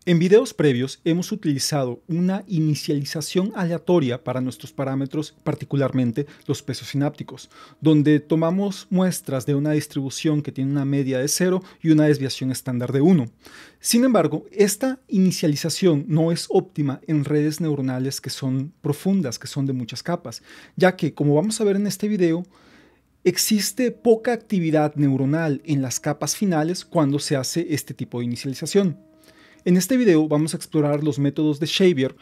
En videos previos hemos utilizado una inicialización aleatoria para nuestros parámetros, particularmente los pesos sinápticos, donde tomamos muestras de una distribución que tiene una media de 0 y una desviación estándar de 1. Sin embargo, esta inicialización no es óptima en redes neuronales que son profundas, que son de muchas capas, ya que, como vamos a ver en este video, existe poca actividad neuronal en las capas finales cuando se hace este tipo de inicialización. En este video vamos a explorar los métodos de Xavier,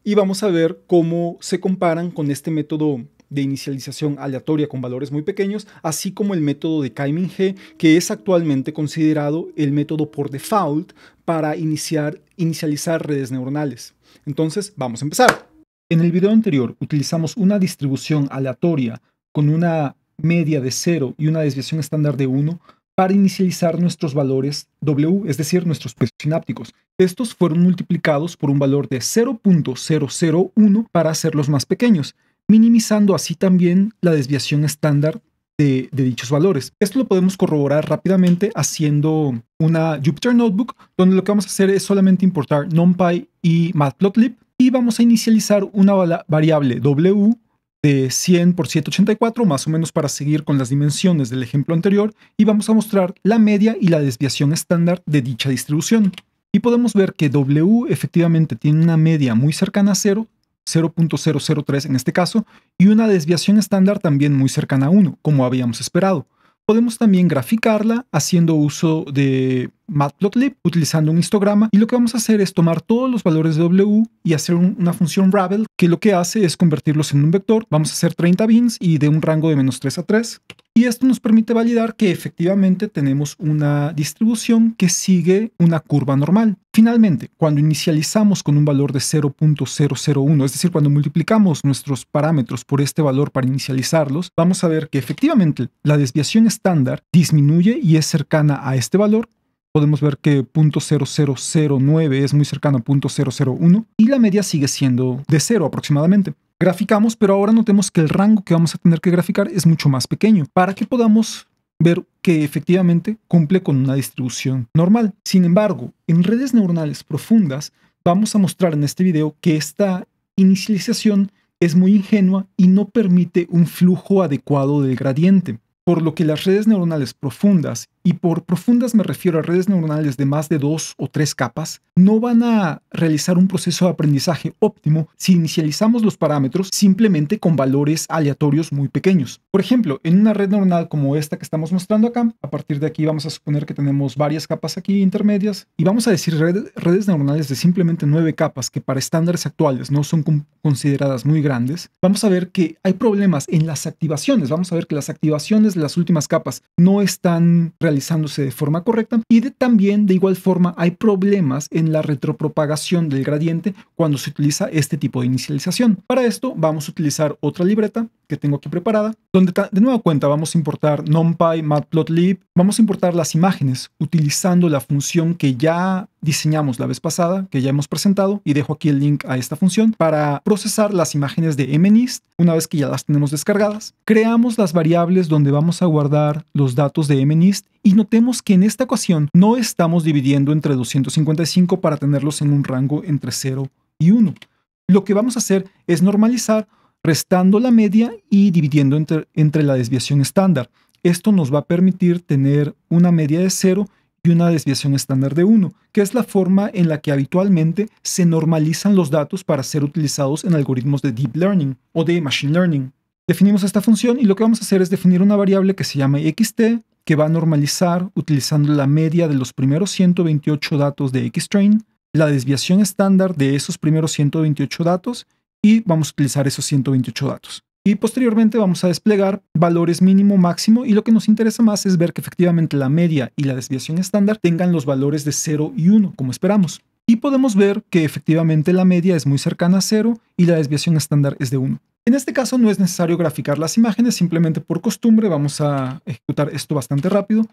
y vamos a ver cómo se comparan con este método de inicialización aleatoria con valores muy pequeños, así como el método de Kai-Ming He, que es actualmente considerado el método por default para inicializar redes neuronales. Entonces, vamos a empezar. En el video anterior utilizamos una distribución aleatoria con una media de 0 y una desviación estándar de 1 para inicializar nuestros valores W, es decir, nuestros pesos sinápticos. Estos fueron multiplicados por un valor de 0.001 para hacerlos más pequeños, minimizando así también la desviación estándar de dichos valores. Esto lo podemos corroborar rápidamente haciendo una Jupyter Notebook, donde lo que vamos a hacer es solamente importar NumPy y Matplotlib, y vamos a inicializar una variable W de 100 por 784, más o menos para seguir con las dimensiones del ejemplo anterior, y vamos a mostrar la media y la desviación estándar de dicha distribución. Y podemos ver que W efectivamente tiene una media muy cercana a 0, 0.003 en este caso, y una desviación estándar también muy cercana a 1, como habíamos esperado. Podemos también graficarla haciendo uso de Matplotlib, utilizando un histograma, y lo que vamos a hacer es tomar todos los valores de W y hacer una función Ravel, que lo que hace es convertirlos en un vector. Vamos a hacer 30 bins y de un rango de -3 a 3. Y esto nos permite validar que efectivamente tenemos una distribución que sigue una curva normal. Finalmente, cuando inicializamos con un valor de 0.001, es decir, cuando multiplicamos nuestros parámetros por este valor para inicializarlos, vamos a ver que efectivamente la desviación estándar disminuye y es cercana a este valor. Podemos ver que 0.0009 es muy cercano a 0.001 y la media sigue siendo de 0 aproximadamente. Graficamos, pero ahora notemos que el rango que vamos a tener que graficar es mucho más pequeño para que podamos ver que efectivamente cumple con una distribución normal. Sin embargo, en redes neuronales profundas vamos a mostrar en este video que esta inicialización es muy ingenua y no permite un flujo adecuado del gradiente, por lo que las redes neuronales profundas, y por profundas me refiero a redes neuronales de más de 2 o 3 capas, no van a realizar un proceso de aprendizaje óptimo si inicializamos los parámetros simplemente con valores aleatorios muy pequeños. Por ejemplo, en una red neuronal como esta que estamos mostrando acá, a partir de aquí vamos a suponer que tenemos varias capas aquí intermedias, y vamos a decir redes neuronales de simplemente 9 capas, que para estándares actuales no son consideradas muy grandes. Vamos a ver que hay problemas en las activaciones. Vamos a ver que las activaciones de las últimas capas no están realizándose de forma correcta, y también de igual forma hay problemas en la retropropagación del gradiente cuando se utiliza este tipo de inicialización. Para esto vamos a utilizar otra libreta que tengo aquí preparada, donde de nueva cuenta vamos a importar NumPy, Matplotlib, vamos a importar las imágenes utilizando la función que ya diseñamos la vez pasada, que ya hemos presentado, y dejo aquí el link a esta función para procesar las imágenes de MNIST. Una vez que ya las tenemos descargadas, creamos las variables donde vamos a guardar los datos de MNIST, y notemos que en esta ocasión no estamos dividiendo entre 255 para tenerlos en un rango entre 0 y 1. Lo que vamos a hacer es normalizar restando la media y dividiendo entre la desviación estándar. Esto nos va a permitir tener una media de 0 y una desviación estándar de 1, que es la forma en la que habitualmente se normalizan los datos para ser utilizados en algoritmos de Deep Learning o de Machine Learning. Definimos esta función y lo que vamos a hacer es definir una variable que se llama xt, que va a normalizar utilizando la media de los primeros 128 datos de xtrain, la desviación estándar de esos primeros 128 datos, y vamos a utilizar esos 128 datos. Y posteriormente vamos a desplegar valores mínimo, máximo, y lo que nos interesa más es ver que efectivamente la media y la desviación estándar tengan los valores de 0 y 1, como esperamos. Y podemos ver que efectivamente la media es muy cercana a 0 y la desviación estándar es de 1. En este caso no es necesario graficar las imágenes, simplemente por costumbre vamos a ejecutar esto bastante rápido.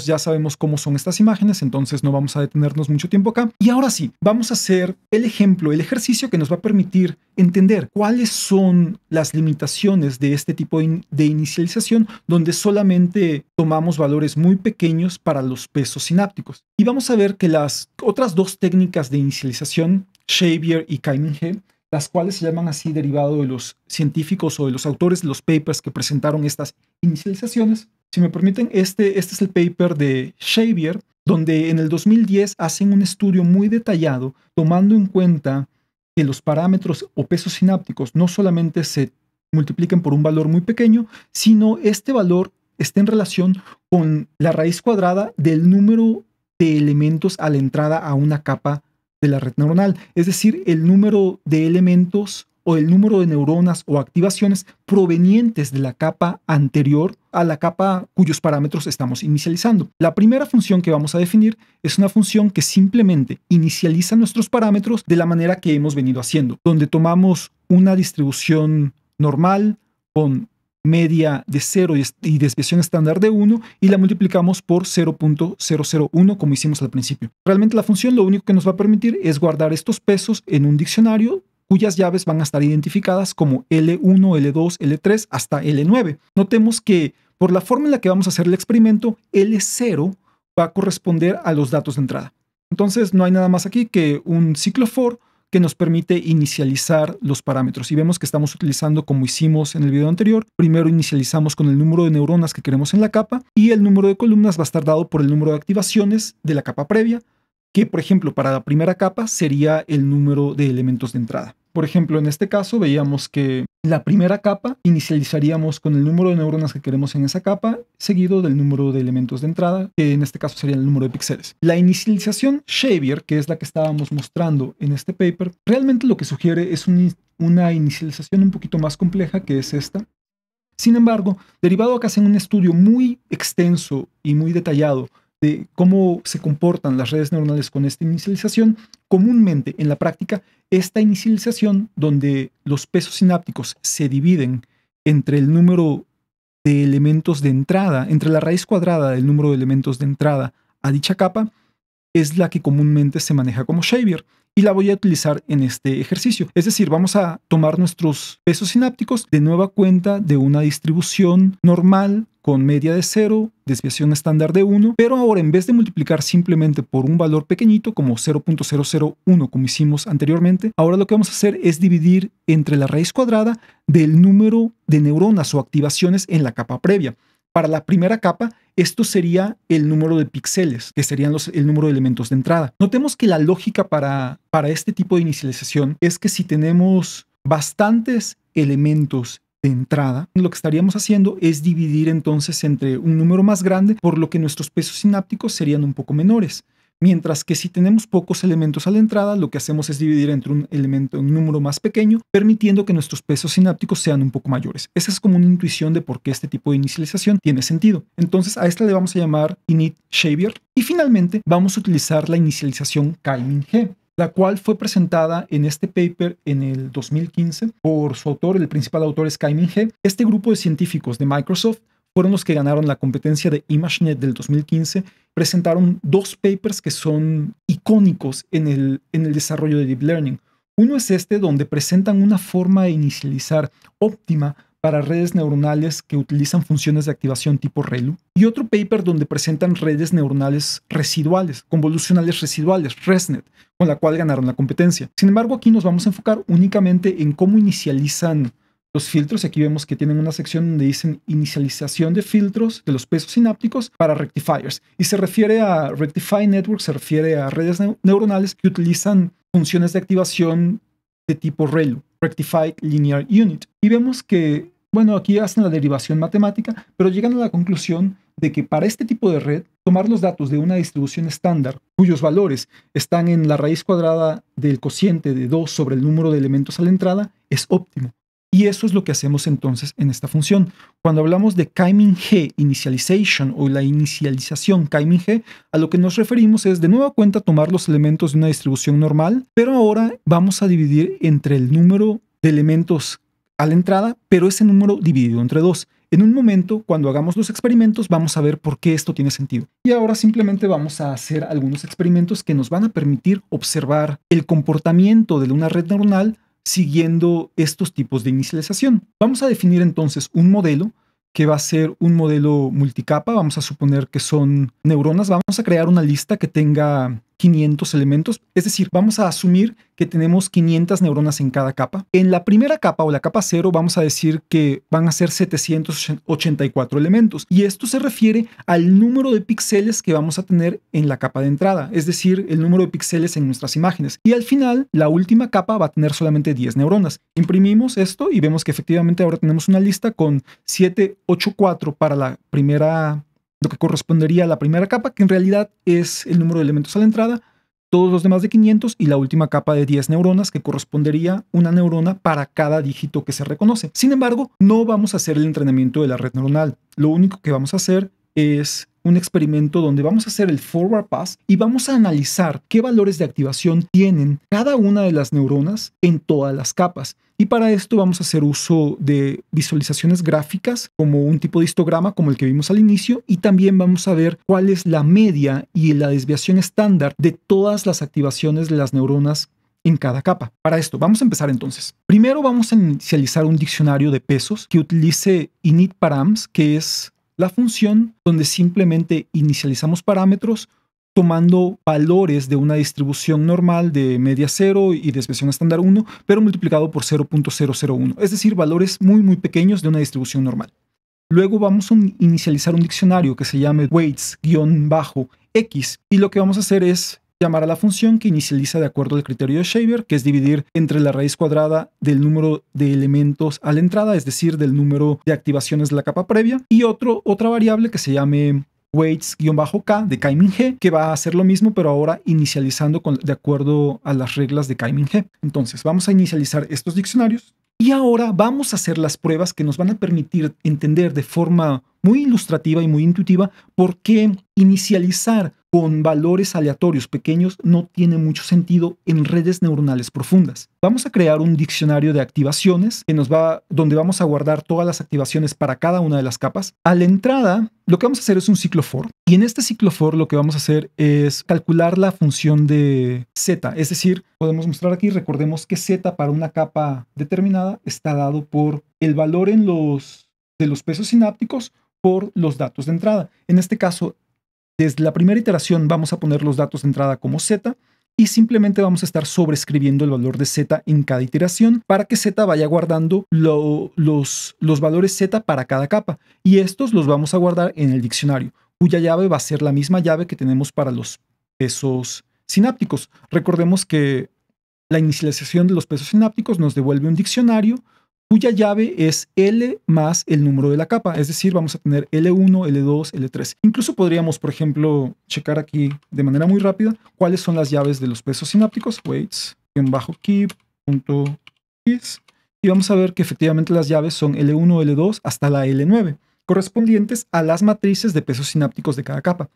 Ya sabemos cómo son estas imágenes, entonces no vamos a detenernos mucho tiempo acá. Y ahora sí, vamos a hacer el ejemplo, el ejercicio que nos va a permitir entender cuáles son las limitaciones de este tipo de inicialización, donde solamente tomamos valores muy pequeños para los pesos sinápticos. Y vamos a ver que las otras dos técnicas de inicialización, Xavier y Kai-Ming, las cuales se llaman así derivado de los científicos o de los autores de los papers que presentaron estas inicializaciones. Si me permiten, este es el paper de Xavier, donde en el 2010 hacen un estudio muy detallado tomando en cuenta que los parámetros o pesos sinápticos no solamente se multipliquen por un valor muy pequeño, sino este valor está en relación con la raíz cuadrada del número de elementos a la entrada a una capa de la red neuronal, es decir, el número de elementos o el número de neuronas o activaciones provenientes de la capa anterior a la capa cuyos parámetros estamos inicializando. La primera función que vamos a definir es una función que simplemente inicializa nuestros parámetros de la manera que hemos venido haciendo, donde tomamos una distribución normal con media de 0 y desviación estándar de 1 y la multiplicamos por 0.001 como hicimos al principio. Realmente la función lo único que nos va a permitir es guardar estos pesos en un diccionario cuyas llaves van a estar identificadas como L1, L2, L3 hasta L9. Notemos que por la forma en la que vamos a hacer el experimento, L0 va a corresponder a los datos de entrada. Entonces no hay nada más aquí que un ciclo for que nos permite inicializar los parámetros. Y vemos que estamos utilizando, como hicimos en el video anterior, primero inicializamos con el número de neuronas que queremos en la capa y el número de columnas va a estar dado por el número de activaciones de la capa previa, que por ejemplo para la primera capa sería el número de elementos de entrada. Por ejemplo, en este caso veíamos que la primera capa inicializaríamos con el número de neuronas que queremos en esa capa, seguido del número de elementos de entrada, que en este caso sería el número de píxeles. La inicialización Xavier, que es la que estábamos mostrando en este paper, realmente lo que sugiere es una inicialización un poquito más compleja, que es esta. Sin embargo, derivado acá en un estudio muy extenso y muy detallado de cómo se comportan las redes neuronales con esta inicialización, comúnmente en la práctica, esta inicialización donde los pesos sinápticos se dividen entre el número de elementos de entrada, entre la raíz cuadrada del número de elementos de entrada a dicha capa, es la que comúnmente se maneja como Xavier y la voy a utilizar en este ejercicio. Es decir, vamos a tomar nuestros pesos sinápticos de nueva cuenta de una distribución normal con media de 0, desviación estándar de 1, pero ahora en vez de multiplicar simplemente por un valor pequeñito como 0.001 como hicimos anteriormente, ahora lo que vamos a hacer es dividir entre la raíz cuadrada del número de neuronas o activaciones en la capa previa. Para la primera capa, esto sería el número de píxeles, que serían el número de elementos de entrada. Notemos que la lógica para este tipo de inicialización es que si tenemos bastantes elementos de entrada, lo que estaríamos haciendo es dividir entonces entre un número más grande, por lo que nuestros pesos sinápticos serían un poco menores. Mientras que si tenemos pocos elementos a la entrada, lo que hacemos es dividir entre un número más pequeño, permitiendo que nuestros pesos sinápticos sean un poco mayores. Esa es como una intuición de por qué este tipo de inicialización tiene sentido. Entonces a esta le vamos a llamar init Xavier. Y finalmente vamos a utilizar la inicialización Kai-Ming, la cual fue presentada en este paper en el 2015 por su autor, el principal autor es Kai-Ming. Este grupo de científicos de Microsoft fueron los que ganaron la competencia de ImageNet del 2015. Presentaron dos papers que son icónicos en el desarrollo de Deep Learning. Uno es este, donde presentan una forma de inicializar óptima para redes neuronales que utilizan funciones de activación tipo ReLU. Y otro paper donde presentan redes neuronales residuales, convolucionales residuales, ResNet, con la cual ganaron la competencia. Sin embargo, aquí nos vamos a enfocar únicamente en cómo inicializan los filtros. Aquí vemos que tienen una sección donde dicen inicialización de filtros de los pesos sinápticos para rectifiers. Y se refiere a Rectify Network, se refiere a redes neuronales que utilizan funciones de activación de tipo ReLU, Rectified Linear Unit. Y vemos que, bueno, aquí hacen la derivación matemática, pero llegan a la conclusión de que para este tipo de red, tomar los datos de una distribución estándar, cuyos valores están en la raíz cuadrada del cociente de 2 sobre el número de elementos a la entrada, es óptimo. Y eso es lo que hacemos entonces en esta función. Cuando hablamos de Kai-Ming Initialization o la inicialización Kai-Ming, a lo que nos referimos es de nueva cuenta tomar los elementos de una distribución normal, pero ahora vamos a dividir entre el número de elementos a la entrada, pero ese número dividido entre 2. En un momento, cuando hagamos los experimentos, vamos a ver por qué esto tiene sentido. Y ahora simplemente vamos a hacer algunos experimentos que nos van a permitir observar el comportamiento de una red neuronal siguiendo estos tipos de inicialización. Vamos a definir entonces un modelo que va a ser un modelo multicapa. Vamos a suponer que son neuronas. Vamos a crear una lista que tenga 500 elementos. Es decir, vamos a asumir que tenemos 500 neuronas en cada capa. En la primera capa o la capa 0 vamos a decir que van a ser 784 elementos. Y esto se refiere al número de píxeles que vamos a tener en la capa de entrada. Es decir, el número de píxeles en nuestras imágenes. Y al final, la última capa va a tener solamente 10 neuronas. Imprimimos esto y vemos que efectivamente ahora tenemos una lista con 784 para la primera, lo que correspondería a la primera capa, que en realidad es el número de elementos a la entrada, todos los demás de 500 y la última capa de 10 neuronas, que correspondería una neurona para cada dígito que se reconoce. Sin embargo, no vamos a hacer el entrenamiento de la red neuronal. Lo único que vamos a hacer es un experimento donde vamos a hacer el forward pass y vamos a analizar qué valores de activación tienen cada una de las neuronas en todas las capas. Y para esto vamos a hacer uso de visualizaciones gráficas como un tipo de histograma como el que vimos al inicio, y también vamos a ver cuál es la media y la desviación estándar de todas las activaciones de las neuronas en cada capa. Para esto, vamos a empezar entonces. Primero vamos a inicializar un diccionario de pesos que utilice initparams, que es la función donde simplemente inicializamos parámetros tomando valores de una distribución normal de media 0 y desviación estándar 1, pero multiplicado por 0.001, es decir, valores muy pequeños de una distribución normal. Luego vamos a inicializar un diccionario que se llame weights-x, y lo que vamos a hacer es llamar a la función que inicializa de acuerdo al criterio de Shaver, que es dividir entre la raíz cuadrada del número de elementos a la entrada, es decir, del número de activaciones de la capa previa, y otra variable que se llame weights-k de K-min-G, que va a hacer lo mismo, pero ahora inicializando de acuerdo a las reglas de K-min-G. Entonces, vamos a inicializar estos diccionarios y ahora vamos a hacer las pruebas que nos van a permitir entender de forma muy ilustrativa y muy intuitiva por qué inicializar con valores aleatorios pequeños no tiene mucho sentido en redes neuronales profundas. Vamos a crear un diccionario de activaciones donde vamos a guardar todas las activaciones para cada una de las capas. A la entrada, lo que vamos a hacer es un ciclo for, y en este ciclo for lo que vamos a hacer es calcular la función de z, es decir, podemos mostrar aquí, recordemos que z para una capa determinada está dado por el valor de los pesos sinápticos por los datos de entrada. En este caso, desde la primera iteración vamos a poner los datos de entrada como z y simplemente vamos a estar sobreescribiendo el valor de z en cada iteración para que z vaya guardando los valores z para cada capa, y estos los vamos a guardar en el diccionario, cuya llave va a ser la misma llave que tenemos para los pesos sinápticos. Recordemos que la inicialización de los pesos sinápticos nos devuelve un diccionario cuya llave es L más el número de la capa, es decir, vamos a tener L1, L2, L3. Incluso podríamos, por ejemplo, checar aquí de manera muy rápida cuáles son las llaves de los pesos sinápticos, weights-keep.keys, y vamos a ver que efectivamente las llaves son L1, L2 hasta la L9, correspondientes a las matrices de pesos sinápticos de cada capa.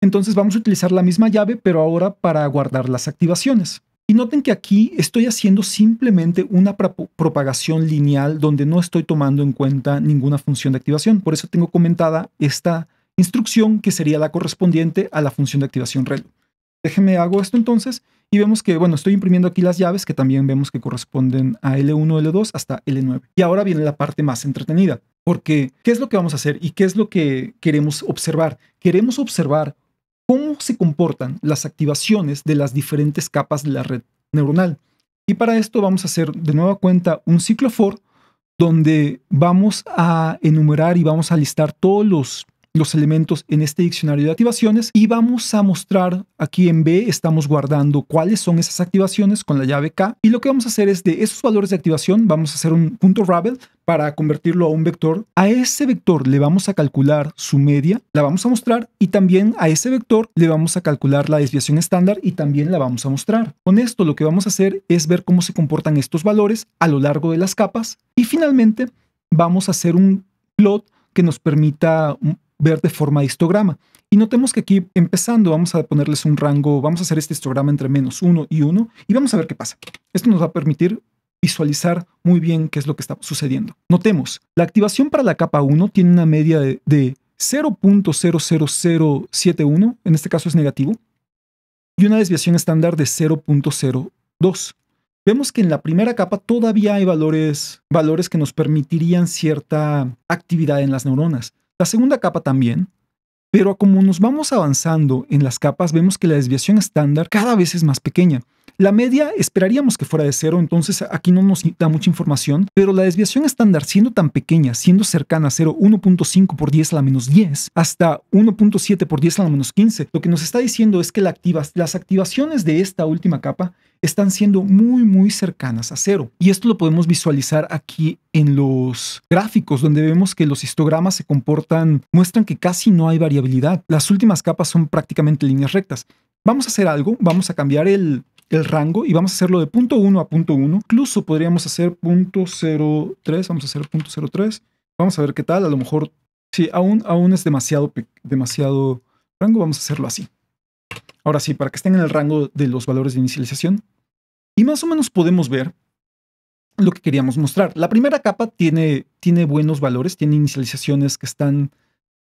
Entonces vamos a utilizar la misma llave, pero ahora para guardar las activaciones. Y noten que aquí estoy haciendo simplemente una propagación lineal donde no estoy tomando en cuenta ninguna función de activación. Por eso tengo comentada esta instrucción que sería la correspondiente a la función de activación rel. Déjenme hago esto entonces y vemos que, bueno, estoy imprimiendo aquí las llaves que también vemos que corresponden a L1, L2 hasta L9. Y ahora viene la parte más entretenida, porque ¿qué es lo que vamos a hacer y qué es lo que queremos observar? Queremos observar cómo se comportan las activaciones de las diferentes capas de la red neuronal. Y para esto vamos a hacer de nueva cuenta un ciclo for donde vamos a enumerar y vamos a listar todos los elementos en este diccionario de activaciones, y vamos a mostrar aquí en B, estamos guardando cuáles son esas activaciones con la llave K, y lo que vamos a hacer es de esos valores de activación vamos a hacer un punto rabel para convertirlo a un vector. A ese vector le vamos a calcular su media, la vamos a mostrar, y también a ese vector le vamos a calcular la desviación estándar y también la vamos a mostrar. Con esto lo que vamos a hacer es ver cómo se comportan estos valores a lo largo de las capas, y finalmente vamos a hacer un plot que nos permita ver de forma de histograma. Y notemos que aquí empezando vamos a ponerles un rango, vamos a hacer este histograma entre -1 y 1 y vamos a ver qué pasa. Esto nos va a permitir visualizar muy bien qué es lo que está sucediendo. Notemos, la activación para la capa 1 tiene una media de 0.00071, en este caso es negativo, y una desviación estándar de 0.02. Vemos que en la primera capa todavía hay valores que nos permitirían cierta actividad en las neuronas. La segunda capa también, pero como nos vamos avanzando en las capas, vemos que la desviación estándar cada vez es más pequeña. La media esperaríamos que fuera de 0, entonces aquí no nos da mucha información, pero la desviación estándar siendo tan pequeña, siendo cercana a 0, 1.5 por 10 a la menos 10, hasta 1.7 por 10 a la menos 15, lo que nos está diciendo es que las activaciones de esta última capa están siendo muy cercanas a 0. Y esto lo podemos visualizar aquí en los gráficos, donde vemos que los histogramas se comportan, muestran que casi no hay variabilidad. Las últimas capas son prácticamente líneas rectas. Vamos a hacer algo, vamos a cambiar el rango y vamos a hacerlo de punto 1 a punto 1. Incluso podríamos hacer punto 0.3, vamos a hacer punto 0.3. Vamos a ver qué tal, a lo mejor, sí, aún es demasiado rango, vamos a hacerlo así. Ahora sí, para que estén en el rango de los valores de inicialización. Y más o menos podemos ver lo que queríamos mostrar. La primera capa tiene buenos valores, tiene inicializaciones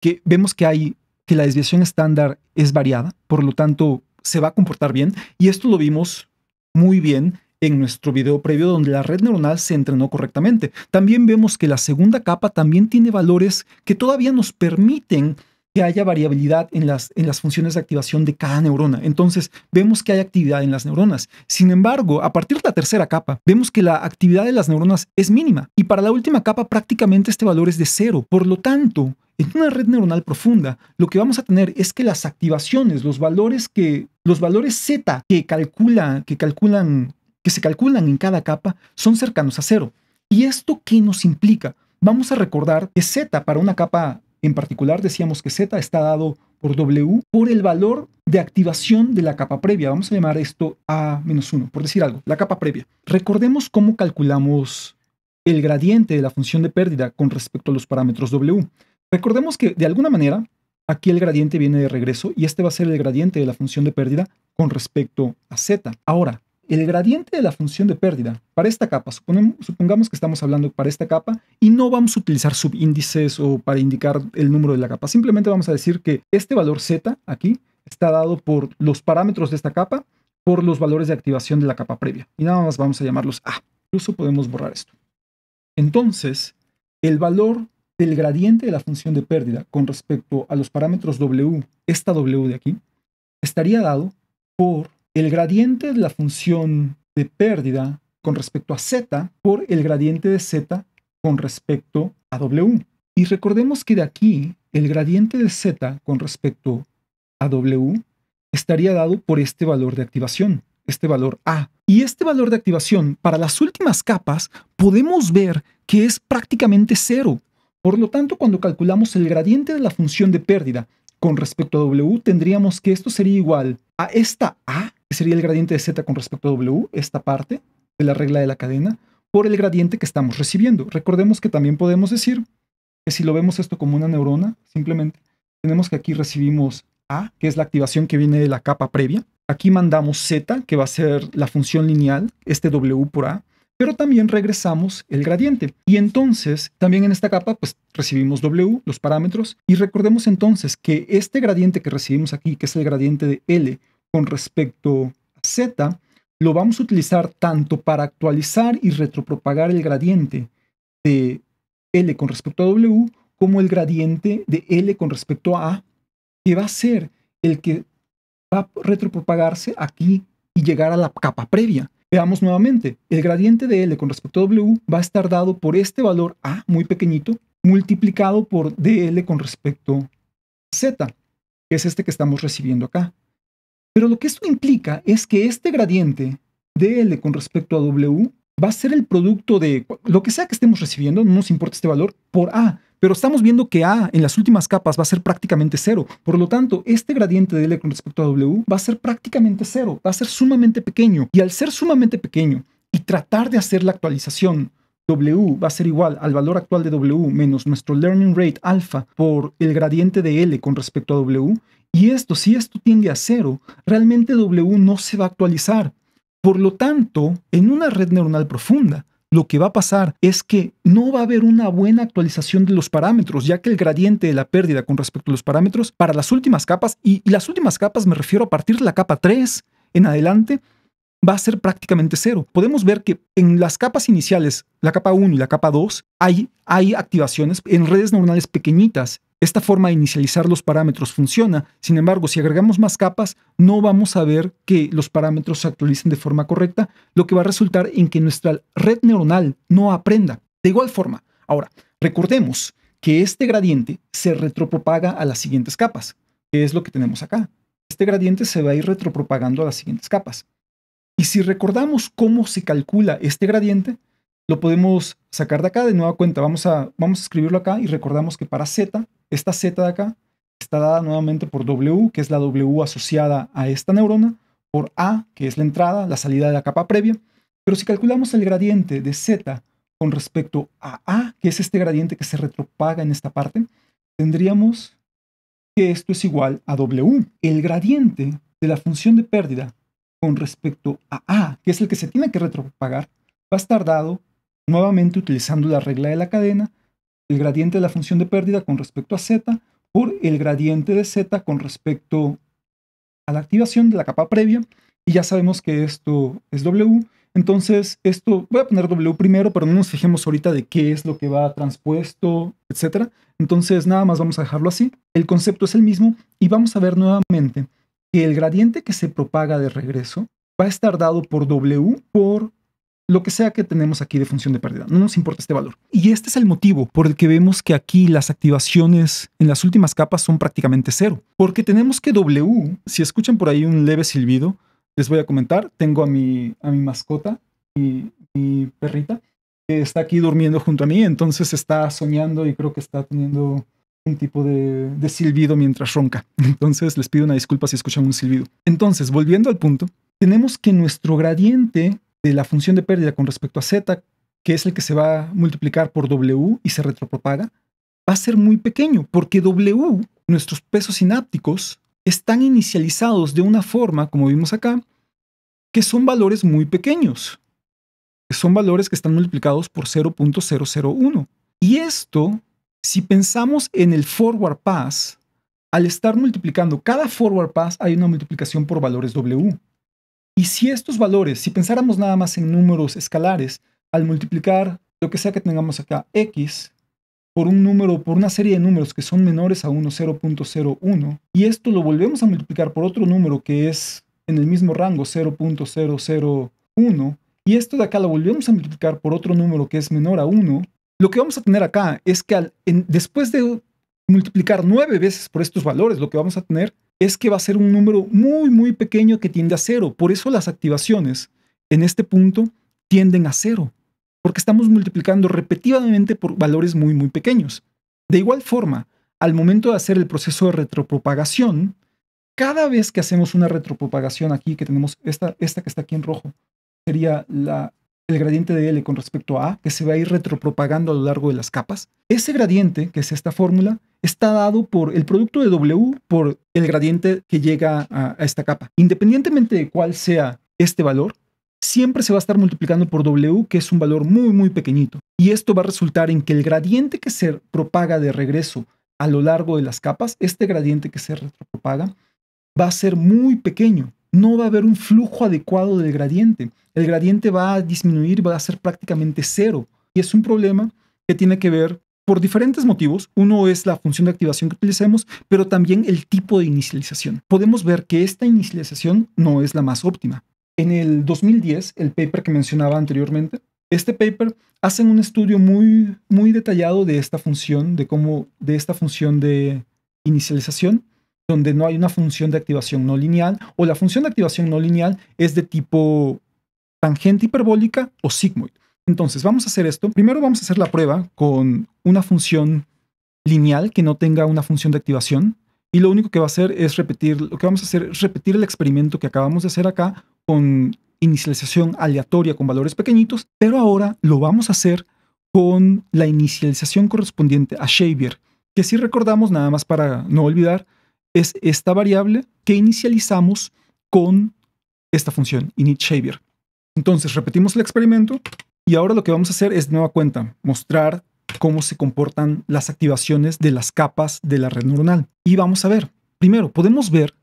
que vemos que la desviación estándar es variada, por lo tanto se va a comportar bien. Y esto lo vimos muy bien en nuestro video previo donde la red neuronal se entrenó correctamente. También vemos que la segunda capa también tiene valores que todavía nos permiten que haya variabilidad en las funciones de activación de cada neurona. Entonces, vemos que hay actividad en las neuronas. Sin embargo, a partir de la tercera capa, vemos que la actividad de las neuronas es mínima. Y para la última capa, prácticamente este valor es de 0. Por lo tanto, en una red neuronal profunda, lo que vamos a tener es que las activaciones, los valores Z que se calculan en cada capa, son cercanos a 0. ¿Y esto qué nos implica? Vamos a recordar que Z para una capa en particular, decíamos que Z está dado por W por el valor de activación de la capa previa. Vamos a llamar esto A-1, por decir algo, la capa previa. Recordemos cómo calculamos el gradiente de la función de pérdida con respecto a los parámetros W. Recordemos que de alguna manera aquí el gradiente viene de regreso y este va a ser el gradiente de la función de pérdida con respecto a Z. Ahora, el gradiente de la función de pérdida para esta capa, supongamos que estamos hablando para esta capa y no vamos a utilizar subíndices o para indicar el número de la capa. Simplemente vamos a decir que este valor Z aquí está dado por los parámetros de esta capa por los valores de activación de la capa previa. Y nada más vamos a llamarlos A. Incluso podemos borrar esto. Entonces, el valor del gradiente de la función de pérdida con respecto a los parámetros W, esta W de aquí, estaría dado por el gradiente de la función de pérdida con respecto a Z por el gradiente de Z con respecto a W. Y recordemos que de aquí el gradiente de Z con respecto a W estaría dado por este valor de activación, este valor A. Y este valor de activación para las últimas capas podemos ver que es prácticamente 0. Por lo tanto, cuando calculamos el gradiente de la función de pérdida con respecto a W, tendríamos que esto sería igual a esta A, que sería el gradiente de Z con respecto a W, esta parte de la regla de la cadena, por el gradiente que estamos recibiendo. Recordemos que también podemos decir que si lo vemos esto como una neurona, simplemente tenemos que aquí recibimos A, que es la activación que viene de la capa previa. Aquí mandamos Z, que va a ser la función lineal, este W por A, pero también regresamos el gradiente. Y entonces, también en esta capa, pues recibimos W, los parámetros, y recordemos entonces que este gradiente que recibimos aquí, que es el gradiente de L con respecto a Z, lo vamos a utilizar tanto para actualizar y retropropagar el gradiente de L con respecto a W, como el gradiente de L con respecto a A, que va a ser el que va a retropropagarse aquí y llegar a la capa previa. Veamos nuevamente, el gradiente de L con respecto a W va a estar dado por este valor A, muy pequeñito, multiplicado por DL con respecto a Z, que es este que estamos recibiendo acá. Pero lo que esto implica es que este gradiente de L con respecto a W va a ser el producto de lo que sea que estemos recibiendo, no nos importa este valor, por A. Pero estamos viendo que A en las últimas capas va a ser prácticamente 0. Por lo tanto, este gradiente de L con respecto a W va a ser prácticamente 0. Va a ser sumamente pequeño. Y al ser sumamente pequeño y tratar de hacer la actualización, W va a ser igual al valor actual de W menos nuestro learning rate alfa por el gradiente de L con respecto a W. Y esto, si esto tiende a 0, realmente W no se va a actualizar. Por lo tanto, en una red neuronal profunda, lo que va a pasar es que no va a haber una buena actualización de los parámetros, ya que el gradiente de la pérdida con respecto a los parámetros para las últimas capas, y las últimas capas me refiero a partir de la capa 3 en adelante, va a ser prácticamente cero. Podemos ver que en las capas iniciales, la capa 1 y la capa 2, hay activaciones en redes neuronales pequeñitas. Esta forma de inicializar los parámetros funciona. Sin embargo, si agregamos más capas, no vamos a ver que los parámetros se actualicen de forma correcta, lo que va a resultar en que nuestra red neuronal no aprenda. De igual forma, ahora, recordemos que este gradiente se retropropaga a las siguientes capas, que es lo que tenemos acá. Este gradiente se va a ir retropropagando a las siguientes capas. Y si recordamos cómo se calcula este gradiente, lo podemos sacar de acá de nueva cuenta. Vamos a escribirlo acá y recordamos que para Z, esta Z de acá está dada nuevamente por W, que es la W asociada a esta neurona, por A, que es la entrada, la salida de la capa previa. Pero si calculamos el gradiente de Z con respecto a A, que es este gradiente que se retropaga en esta parte, tendríamos que esto es igual a W. El gradiente de la función de pérdida con respecto a A, que es el que se tiene que retropagar, va a estar dado nuevamente utilizando la regla de la cadena, el gradiente de la función de pérdida con respecto a Z por el gradiente de Z con respecto a la activación de la capa previa, y ya sabemos que esto es W. Entonces, esto, voy a poner W primero, pero no nos fijemos ahorita de qué es lo que va transpuesto, etc. Entonces, nada más vamos a dejarlo así. El concepto es el mismo y vamos a ver nuevamente que el gradiente que se propaga de regreso va a estar dado por W por lo que sea que tenemos aquí de función de pérdida. No nos importa este valor. Y este es el motivo por el que vemos que aquí las activaciones en las últimas capas son prácticamente cero. Porque tenemos que W, si escuchan por ahí un leve silbido, les voy a comentar, tengo a mi mascota, mi perrita, que está aquí durmiendo junto a mí, entonces está soñando y creo que está teniendo un tipo de silbido mientras ronca. Entonces les pido una disculpa si escuchan un silbido. Entonces, volviendo al punto, tenemos que nuestro gradiente de la función de pérdida con respecto a Z, que es el que se va a multiplicar por W y se retropropaga, va a ser muy pequeño, porque W, nuestros pesos sinápticos, están inicializados de una forma, como vimos acá, que son valores muy pequeños. Son valores que están multiplicados por 0.001. Y esto, si pensamos en el forward pass, al estar multiplicando cada forward pass hay una multiplicación por valores W. Y si estos valores, si pensáramos nada más en números escalares, al multiplicar lo que sea que tengamos acá, X, por un número, por una serie de números que son menores a 1, 0.01, y esto lo volvemos a multiplicar por otro número que es en el mismo rango, 0.001, y esto de acá lo volvemos a multiplicar por otro número que es menor a 1, lo que vamos a tener acá es que después de multiplicar 9 veces por estos valores, lo que vamos a tener es que va a ser un número muy, muy pequeño que tiende a 0. Por eso las activaciones en este punto tienden a 0. Porque estamos multiplicando repetidamente por valores muy, muy pequeños. De igual forma, al momento de hacer el proceso de retropropagación, cada vez que hacemos una retropropagación aquí, que tenemos esta que está aquí en rojo, sería el gradiente de L con respecto a A, que se va a ir retropropagando a lo largo de las capas. Ese gradiente, que es esta fórmula, está dado por el producto de W por el gradiente que llega a esta capa. Independientemente de cuál sea este valor, siempre se va a estar multiplicando por W, que es un valor muy, muy pequeñito. Y esto va a resultar en que el gradiente que se propaga de regreso a lo largo de las capas, este gradiente que se retropropaga, va a ser muy pequeño. No va a haber un flujo adecuado del gradiente. El gradiente va a disminuir, va a ser prácticamente cero. Y es un problema que tiene que ver por diferentes motivos. Uno es la función de activación que utilicemos, pero también el tipo de inicialización. Podemos ver que esta inicialización no es la más óptima. En el 2010, el paper que mencionaba anteriormente, este paper hace un estudio muy, muy detallado de esta función, de esta función de inicialización, donde no hay una función de activación no lineal, o la función de activación no lineal es de tipo tangente hiperbólica o sigmoid. Entonces, vamos a hacer esto. Primero vamos a hacer la prueba con una función lineal que no tenga una función de activación. Y lo único que va a hacer es repetir el experimento que acabamos de hacer acá con inicialización aleatoria con valores pequeñitos, pero ahora lo vamos a hacer con la inicialización correspondiente a Xavier, que si recordamos, nada más para no olvidar, es esta variable que inicializamos con esta función, init Xavier. Entonces repetimos el experimento y ahora lo que vamos a hacer es de nueva cuenta mostrar cómo se comportan las activaciones de las capas de la red neuronal. Y vamos a ver, primero podemos ver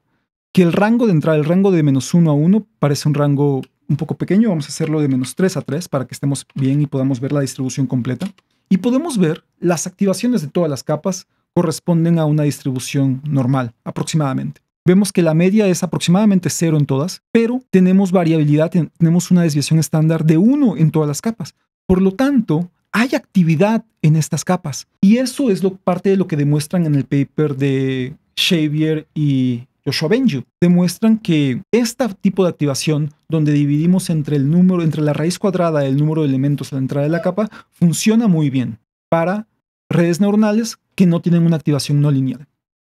que el rango de entrada, el rango de -1 a 1 parece un rango un poco pequeño. Vamos a hacerlo de -3 a 3 para que estemos bien y podamos ver la distribución completa. Y podemos ver las activaciones de todas las capas corresponden a una distribución normal, aproximadamente. Vemos que la media es aproximadamente 0 en todas, pero tenemos variabilidad, tenemos una desviación estándar de 1 en todas las capas. Por lo tanto, hay actividad en estas capas. Y eso es parte de lo que demuestran en el paper de Xavier y Joshua Bengio. Demuestran que este tipo de activación, donde dividimos entre la raíz cuadrada del número de elementos a la entrada de la capa, funciona muy bien para redes neuronales que no tienen una activación no lineal.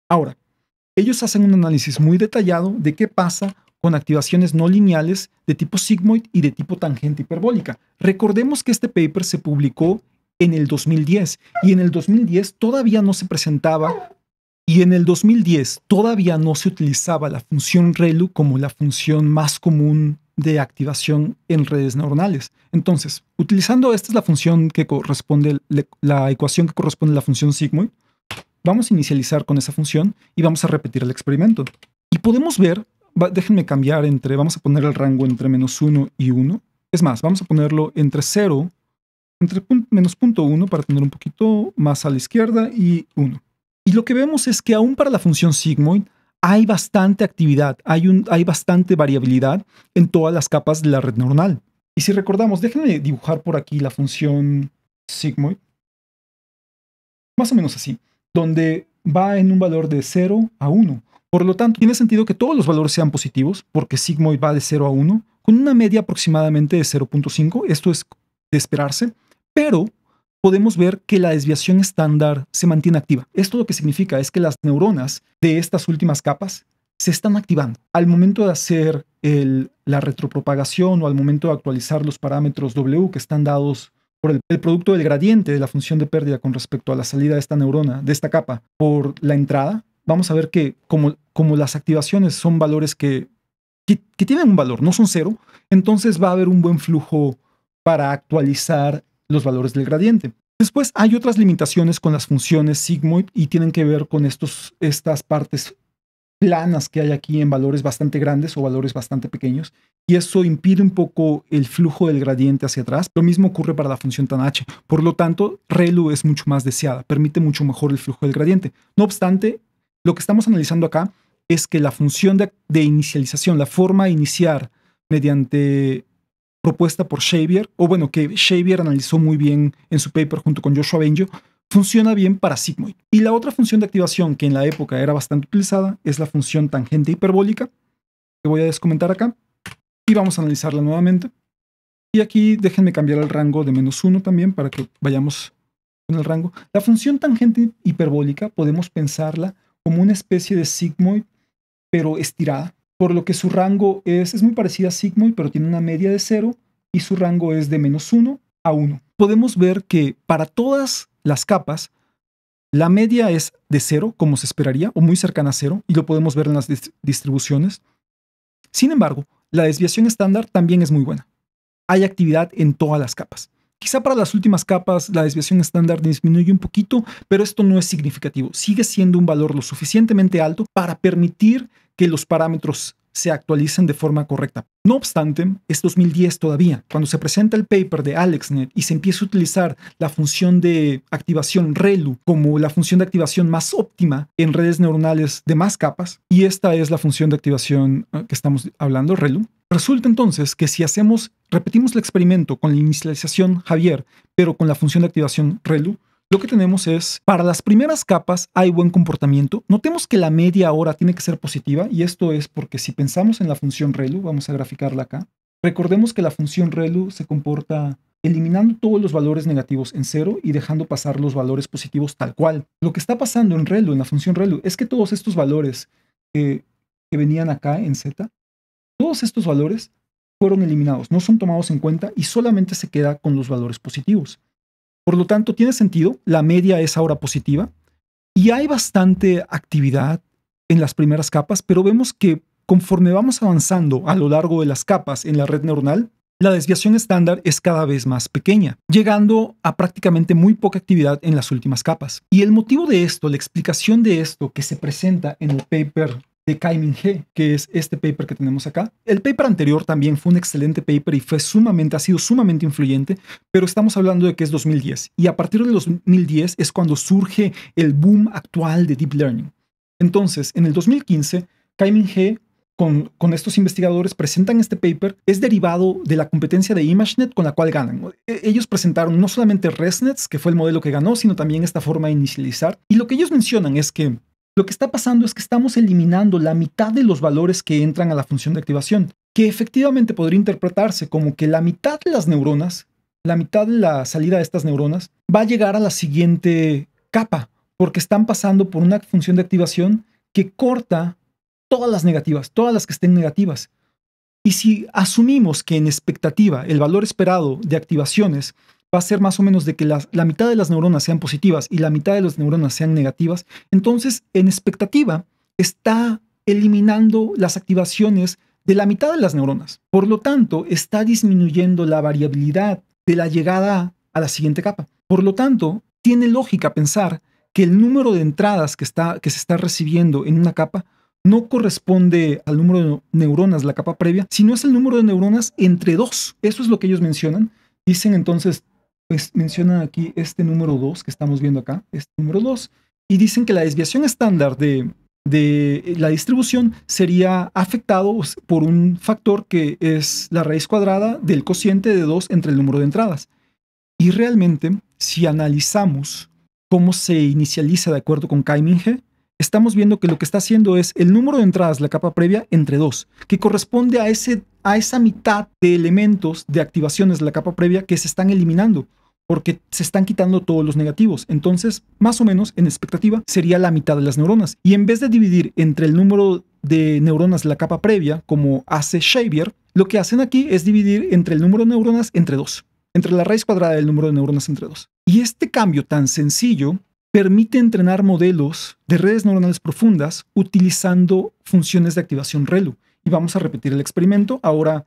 Ahora, ellos hacen un análisis muy detallado de qué pasa con activaciones no lineales de tipo sigmoid y de tipo tangente hiperbólica. Recordemos que este paper se publicó en el 2010 y en el 2010 todavía no se presentaba y en el 2010 todavía no se utilizaba la función ReLU como la función más común de activación en redes neuronales. Entonces, utilizando esta es la función que corresponde, la ecuación que corresponde a la función sigmoid, vamos a inicializar con esa función y vamos a repetir el experimento. Y podemos ver, déjenme cambiar vamos a poner el rango entre -1 y 1. Es más, vamos a ponerlo entre 0, entre -0.1 para tener un poquito más a la izquierda y 1. Y lo que vemos es que aún para la función sigmoid hay bastante actividad, hay bastante variabilidad en todas las capas de la red neuronal. Y si recordamos, déjenme dibujar por aquí la función sigmoid. Más o menos así, donde va en un valor de 0 a 1. Por lo tanto, tiene sentido que todos los valores sean positivos, porque sigmoid va de 0 a 1, con una media aproximadamente de 0.5. Esto es de esperarse, pero podemos ver que la desviación estándar se mantiene activa. Esto lo que significa es que las neuronas de estas últimas capas se están activando. Al momento de hacer la retropropagación o al momento de actualizar los parámetros W que están dados por el producto del gradiente de la función de pérdida con respecto a la salida de esta neurona, de esta capa, por la entrada, vamos a ver que como las activaciones son valores que tienen un valor, no son 0, entonces va a haber un buen flujo para actualizar los valores del gradiente. Después hay otras limitaciones con las funciones sigmoid y tienen que ver con estas partes planas que hay aquí en valores bastante grandes o valores bastante pequeños, y eso impide un poco el flujo del gradiente hacia atrás. Lo mismo ocurre para la función TANH. Por lo tanto, ReLU es mucho más deseada, permite mucho mejor el flujo del gradiente. No obstante, lo que estamos analizando acá es que la función de inicialización, la forma de iniciar mediante propuesta por Xavier, o bueno, que Xavier analizó muy bien en su paper junto con Joshua Bengio, funciona bien para sigmoid. Y la otra función de activación que en la época era bastante utilizada es la función tangente hiperbólica, que voy a descomentar acá, y vamos a analizarla nuevamente. Y aquí déjenme cambiar el rango de -1 también para que vayamos con el rango. La función tangente hiperbólica podemos pensarla como una especie de sigmoid, pero estirada, por lo que su rango es muy parecida a sigmoid, pero tiene una media de 0 y su rango es de -1 a 1. Podemos ver que para todas las capas, la media es de 0, como se esperaría, o muy cercana a 0, y lo podemos ver en las distribuciones. Sin embargo, la desviación estándar también es muy buena. Hay actividad en todas las capas. Quizá para las últimas capas la desviación estándar disminuye un poquito, pero esto no es significativo. Sigue siendo un valor lo suficientemente alto para permitir que los parámetros se actualicen de forma correcta. No obstante, es 2010 todavía. Cuando se presenta el paper de AlexNet y se empieza a utilizar la función de activación ReLU como la función de activación más óptima en redes neuronales de más capas, y esta es la función de activación que estamos hablando, ReLU, resulta entonces que si repetimos el experimento con la inicialización Javier, pero con la función de activación ReLU, lo que tenemos es, para las primeras capas hay buen comportamiento. Notemos que la media ahora tiene que ser positiva, y esto es porque si pensamos en la función ReLU, vamos a graficarla acá, recordemos que la función ReLU se comporta eliminando todos los valores negativos en 0 y dejando pasar los valores positivos tal cual. Lo que está pasando en ReLU, en la función ReLU, es que todos estos valores que venían acá en Z, todos estos valores fueron eliminados, no son tomados en cuenta y solamente se queda con los valores positivos. Por lo tanto, tiene sentido, la media es ahora positiva y hay bastante actividad en las primeras capas, pero vemos que conforme vamos avanzando a lo largo de las capas en la red neuronal, la desviación estándar es cada vez más pequeña, llegando a prácticamente muy poca actividad en las últimas capas. Y el motivo de esto, la explicación de esto que se presenta en el paper de Kai-Ming He, que es este paper que tenemos acá. El paper anterior también fue un excelente paper y ha sido sumamente influyente, pero estamos hablando de que es 2010. Y a partir de 2010 es cuando surge el boom actual de Deep Learning. Entonces, en el 2015, Kai-Ming He con estos investigadores presentan este paper, es derivado de la competencia de ImageNet con la cual ganan. Ellos presentaron no solamente ResNets, que fue el modelo que ganó, sino también esta forma de inicializar. Y lo que ellos mencionan es que lo que está pasando es que estamos eliminando la mitad de los valores que entran a la función de activación, que efectivamente podría interpretarse como que la mitad de las neuronas, la mitad de la salida de estas neuronas, va a llegar a la siguiente capa, porque están pasando por una función de activación que corta todas las negativas, todas las que estén negativas. Y si asumimos que en expectativa el valor esperado de activaciones va a ser más o menos de que la mitad de las neuronas sean positivas y la mitad de las neuronas sean negativas, entonces en expectativa está eliminando las activaciones de la mitad de las neuronas. Por lo tanto, está disminuyendo la variabilidad de la llegada a la siguiente capa. Por lo tanto, tiene lógica pensar que el número de entradas que se está recibiendo en una capa no corresponde al número de neuronas de la capa previa, sino es el número de neuronas entre dos. Eso es lo que ellos mencionan. Dicen entonces, pues mencionan aquí este número 2 que estamos viendo acá, este número 2, y dicen que la desviación estándar de la distribución sería afectado por un factor que es la raíz cuadrada del cociente de 2 entre el número de entradas. Y realmente, si analizamos cómo se inicializa de acuerdo con Kai-Ming He, estamos viendo que lo que está haciendo es el número de entradas de la capa previa entre 2, que corresponde a esa mitad de elementos de activaciones de la capa previa que se están eliminando, porque se están quitando todos los negativos. Entonces, más o menos, en expectativa, sería la mitad de las neuronas. Y en vez de dividir entre el número de neuronas de la capa previa, como hace Xavier, lo que hacen aquí es dividir entre el número de neuronas entre 2, entre la raíz cuadrada del número de neuronas entre 2. Y este cambio tan sencillo permite entrenar modelos de redes neuronales profundas utilizando funciones de activación ReLU. Y vamos a repetir el experimento, ahora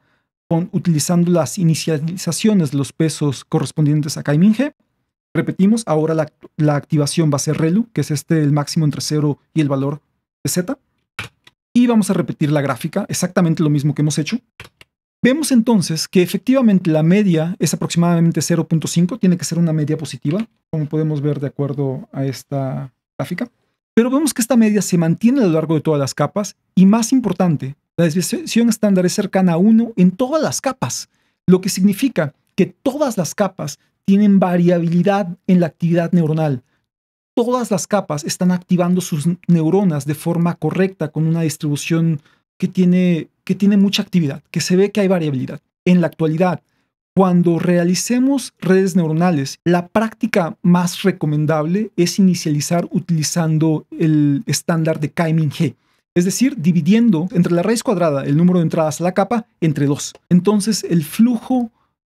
utilizando las inicializaciones de los pesos correspondientes a Kai-Ming He. Repetimos, ahora la activación va a ser ReLU, que es el máximo entre 0 y el valor de Z. Y vamos a repetir la gráfica, exactamente lo mismo que hemos hecho. Vemos entonces que efectivamente la media es aproximadamente 0.5, tiene que ser una media positiva, como podemos ver de acuerdo a esta gráfica. Pero vemos que esta media se mantiene a lo largo de todas las capas y, más importante, la desviación estándar es cercana a 1 en todas las capas, lo que significa que todas las capas tienen variabilidad en la actividad neuronal. Todas las capas están activando sus neuronas de forma correcta con una distribución que tiene mucha actividad, que se ve que hay variabilidad. En la actualidad, cuando realicemos redes neuronales, la práctica más recomendable es inicializar utilizando el estándar de Kai-Ming He, es decir, dividiendo entre la raíz cuadrada el número de entradas a la capa entre 2. Entonces, el flujo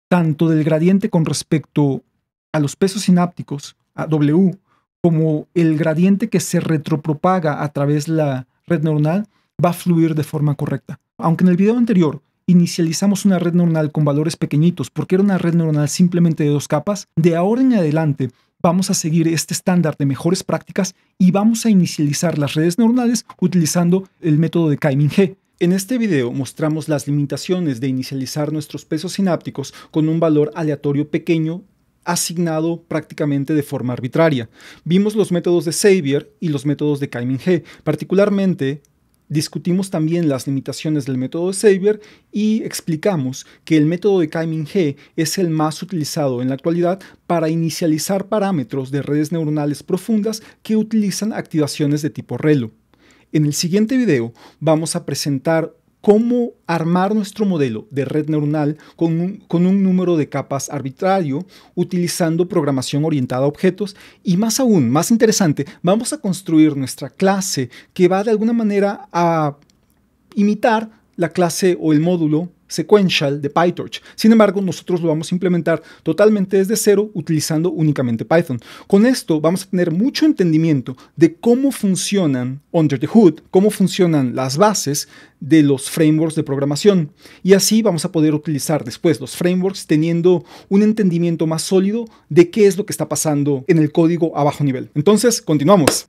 tanto del gradiente con respecto a los pesos sinápticos, a W, como el gradiente que se retropropaga a través de la red neuronal, va a fluir de forma correcta. Aunque en el video anterior inicializamos una red neuronal con valores pequeñitos porque era una red neuronal simplemente de 2 capas, de ahora en adelante vamos a seguir este estándar de mejores prácticas y vamos a inicializar las redes neuronales utilizando el método de Kai-Ming He. En este video mostramos las limitaciones de inicializar nuestros pesos sinápticos con un valor aleatorio pequeño asignado prácticamente de forma arbitraria. Vimos los métodos de Xavier y los métodos de Kai-Ming He. Particularmente, discutimos también las limitaciones del método de Xavier y explicamos que el método de Kai-Ming He es el más utilizado en la actualidad para inicializar parámetros de redes neuronales profundas que utilizan activaciones de tipo ReLU. En el siguiente video vamos a presentar cómo armar nuestro modelo de red neuronal con un número de capas arbitrario utilizando programación orientada a objetos y, más aún, más interesante, vamos a construir nuestra clase que va de alguna manera a imitar la clase o el módulo sequential de PyTorch. Sin embargo, nosotros lo vamos a implementar totalmente desde cero utilizando únicamente Python. Con esto vamos a tener mucho entendimiento de cómo funcionan under the hood, cómo funcionan las bases de los frameworks de programación. Y así vamos a poder utilizar después los frameworks teniendo un entendimiento más sólido de qué es lo que está pasando en el código a bajo nivel. Entonces, continuamos.